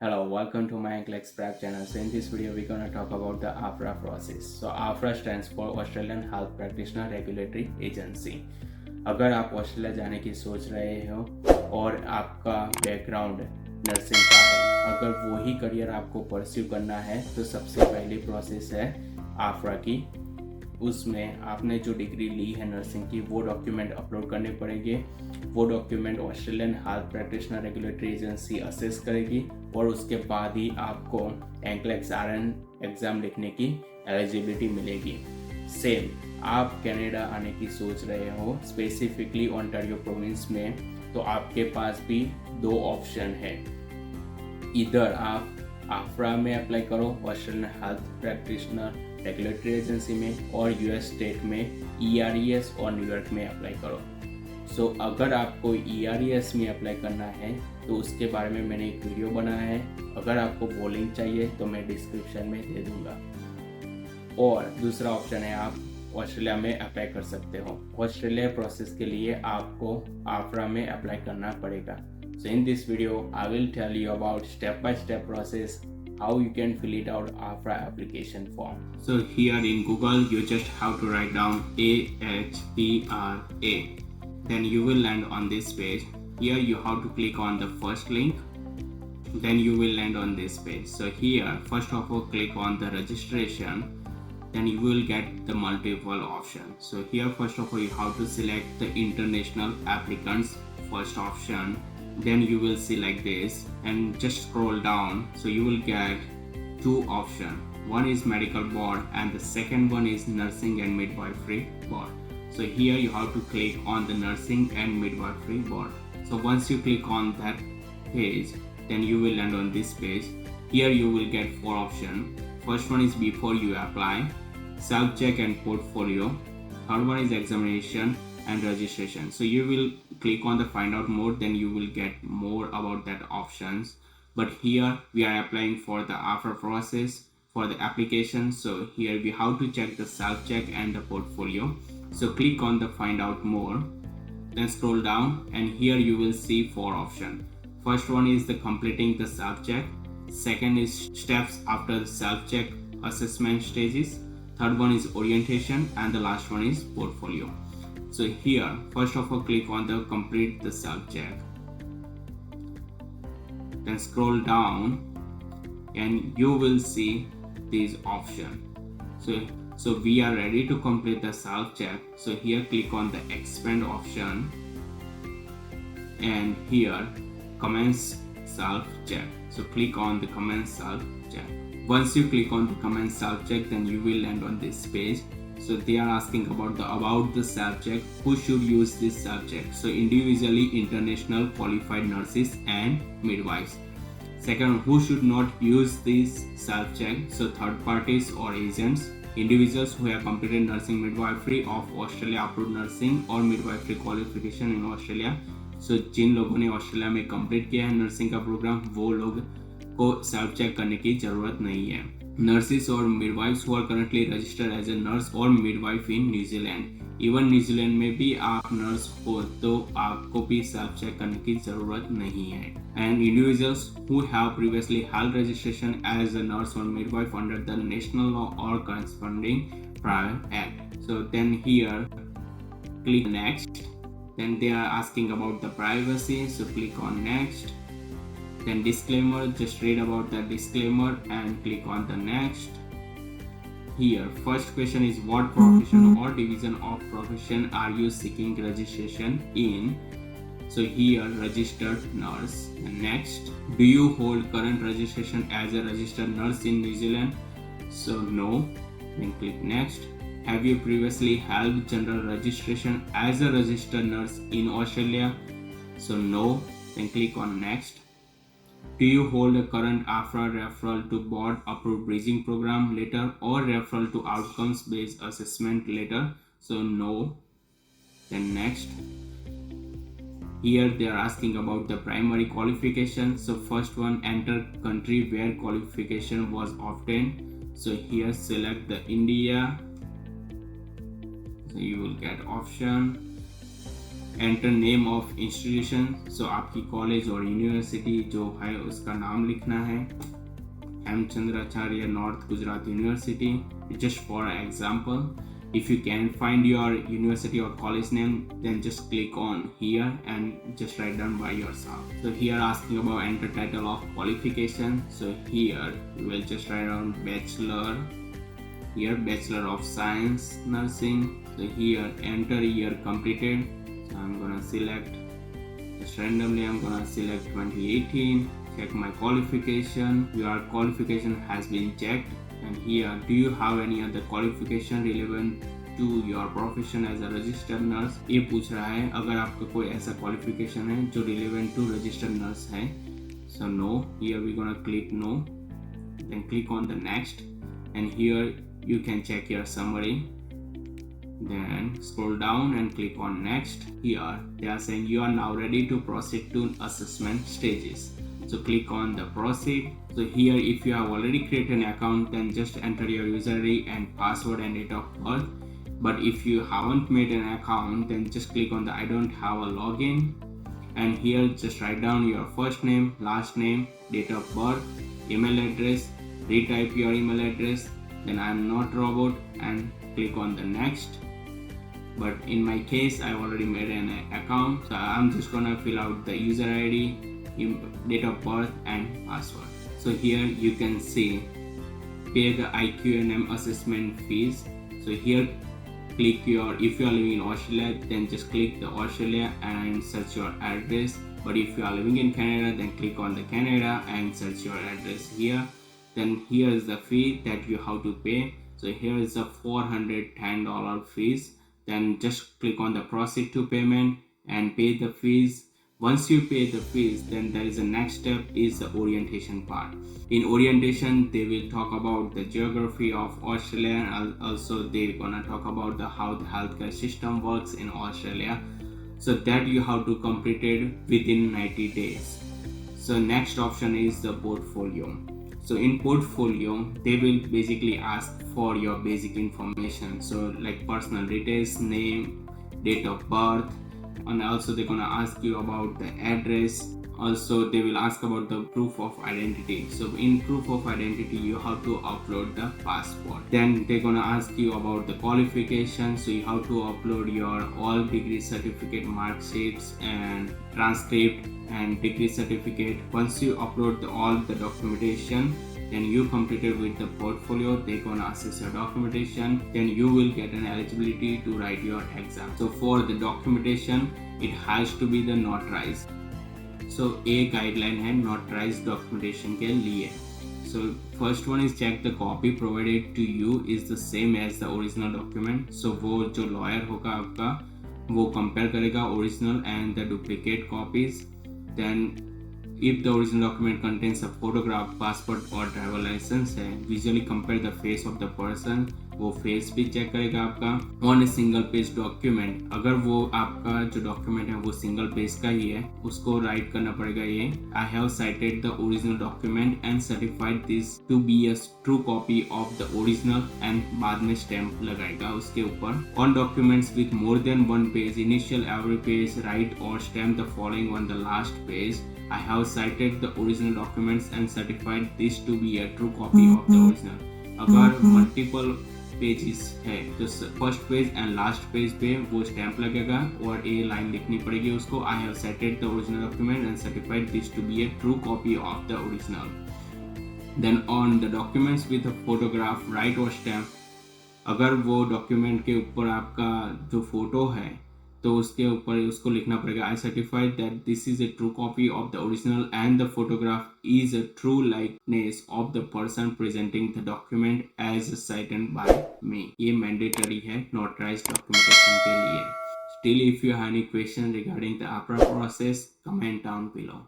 Hello, welcome to my Nclex Prep channel. So in this video, we're gonna talk about the AHPRA process. So AHPRA stands for Australian Health Practitioner Regulatory Agency. अगर आप Australia जाने की सोच रहे हो और आपका background nursing का है, अगर वही करियर आपको परस्यू करना है तो सबसे पहली प्रोसेस है AHPRA की। उसमें आपने जो डिग्री ली है नर्सिंग की वो डॉक्यूमेंट अपलोड करने पड़ेंगे। वो document Australian health practitioner regulatory agency assess करेगी और उसके बाद ही आपको एनक्लेक्स आरएन एग्ज़ाम लिखने की एलिजिबिलिटी मिलेगी। सेम आप कनाडा आने की सोच रहे हो स्पेसिफिकली ओंटारियो प्रोविंस में, तो आपके पास भी दो ऑप्शन है। इधर आप AHPRA में अप्लाई करो Australian health practitioner regulatory agency में, और यूएस स्टेट में ERES और न्यूयॉर्क में अप्लाई करो। सो अगर आपको ERES में अप्लाई करना है तो उसके बारे में मैंने एक वीडियो बनाया है। अगर आपको वो लिंक चाहिए तो मैं डिस्क्रिप्शन में दे दूंगा। और दूसरा ऑप्शन है आप ऑस्ट्रेलिया में अप्लाई कर सकते हो। ऑस्ट्रेलिया प्रोसेस के लिए आपको AHPRA में अप्लाई करना पड़ेगा। So in this video, I will tell you about step-by-step process how you can fill it out AHPRA application form. So here in Google, you just have to write down AHPRA. Then you will land on this page. Here you have to click on the first link. Then you will land on this page. So here, first of all, click on the registration. Then you will get the multiple options. So here, first of all, you have to select the international applicants first option. Then you will see like this and just scroll down. So you will get two options. One is medical board and the second one is nursing and midwifery board. So here you have to click on the nursing and midwifery board. So once you click on that page, then you will land on this page. Here you will get four options. First one is before you apply, self-check and portfolio. Third one is examination and registration. So you will click on the find out more, then you will get more about that options. But here we are applying for the AHPRA process for the application. So here we have to check the self check and the portfolio. So click on the find out more, then scroll down and here you will see four options. First one is the completing the self check. Second is steps after the self check assessment stages. Third one is orientation and the last one is portfolio. So here, first of all, click on the complete the self-check. Then scroll down and you will see these options. So we are ready to complete the self-check. So here click on the expand option and here commence self-check. So click on the commence self-check. Once you click on the commence self-check, then you will land on this page. So they are asking about the self-check. Who should use this self-check? So individually international qualified nurses and midwives. Second, who should not use this self-check? So third parties or agents. Individuals who have completed nursing midwifery of Australia approved nursing और midwifery qualification in Australia. So जिन लोगों ने Australia में complete किया है nursing का programme, वो लोग को सेल्फ चेक करने की जरूरत नहीं है। Nurses or midwives who are currently registered as a nurse or midwife in New Zealand. Even New Zealand में भी आप नर्स हो तो आपको भी सेल्फ चेक करने की जरूरत नहीं है। And individuals who have previously held registration as a nurse और midwife under the national law और corresponding private act. So then here click next. Then they are asking about the privacy, so click on next. Then disclaimer, just read about the disclaimer and click on the next. Here first question is what profession or division of profession are you seeking registration in? So here registered nurse. And next, do you hold current registration as a registered nurse in New Zealand? So no. Then click next. Have you previously held general registration as a registered nurse in Australia? So no. Then click on next. Do you hold a current AHPRA referral to board approved bridging program letter or referral to outcomes based assessment letter? So no. Then next. Here they are asking about the primary qualification. So first one, enter country where qualification was obtained. So here select the India. So you will get option. Enter name of institution, so आपकी college और university जो है उसका नाम लिखना है, Hemchandracharya north Gujarat university, just for example. If you can find your university or college name, then just click on here and just write down by yourself. So here asking about enter title of qualification, so here you will just write down bachelor, here Bachelor of Science Nursing, so here enter year completed, so I'm gonna select just randomly, I'm gonna select 2018, check my qualification, your qualification has been checked, and here do you have any other qualification relevant to your profession as a registered nurse, ये पूछ रहा है अगर आपका कोई ऐसा qualification है जो relevant to registered nurse है, so no, here we're gonna click no, then click on the next, and here you can check your summary, then scroll down and click on next. Here they are saying you are now ready to proceed to assessment stages, so click on the proceed. So here if you have already created an account, then just enter your user ID and password and date of birth, but if you haven't made an account, then just click on the I don't have a login, and here just write down your first name, last name, date of birth, email address, retype your email address, then I'm not robot, and click on the next. But in my case I already made an account, so I'm just gonna fill out the user ID, date of birth and password. So here you can see pay the IQNM assessment fees, so here click your, if you are living in Australia, then just click the Australia and search your address, but if you are living in Canada, then click on the Canada and search your address here. Then here is the fee that you have to pay, so here is the $410 fees, then just click on the proceed to payment and pay the fees. Once you pay the fees, then there is a next step is the orientation part. In orientation they will talk about the geography of Australia, and also they're gonna talk about how the healthcare system works in Australia, so that you have to complete it within 90 days. So next option is the portfolio. So in portfolio they will basically ask for your basic information, so like personal details, name, date of birth, and also they're gonna ask you about the address. Also they will ask about the proof of identity, so in proof of identity you have to upload the passport. Then they're gonna ask you about the qualifications, so you have to upload your all degree certificate, mark sheets and transcript and degree certificate. Once you upload all the documentation, then you completed with the portfolio, they're gonna assess your documentation, then you will get an eligibility to write your exam. So for the documentation it has to be the notarized, so a guideline है notarized documentation के लिए. So first one is check the copy provided to you is the same as the original document, so वो जो lawyer होगा आपका वो compare करेगा original and the duplicate copies. Then if the original document contains a photograph, passport or driver license है, visually compare the face of the person, वो face भी check करेगा आपका on a single page document. अगर वो आपका जो document है वो सिंगल पेज का ही है, उसको राइट करना पड़ेगा ये I have cited the original document and certified this to be a true copy of the original, and बाद में स्टैम्प लगाएगा उसके ऊपर. On documents with more than one page, initial every page, write और stamp the following on the last page. I have cited the original documents and certified this to be a true copy of the original. अगर multiple pages है तो first page and last page पे वो stamp लगेगा और ए line लिखनी पड़ेगी उसको I have cited the original document and certified this to be a true copy of the original. Then on the documents with a photograph, write or stamp. अगर वो document के ऊपर आपका जो फोटो है तो उसके ऊपर उसको लिखना पड़ेगा I certified that this is a true copy of the original and the photograph is a true likeness of the person presenting the document as cited by me. ये मैंडेटरी है नोटराइज्ड डॉक्यूमेंटेशन के लिए. Still, if you have any question regarding the AHPRA process, comment down below.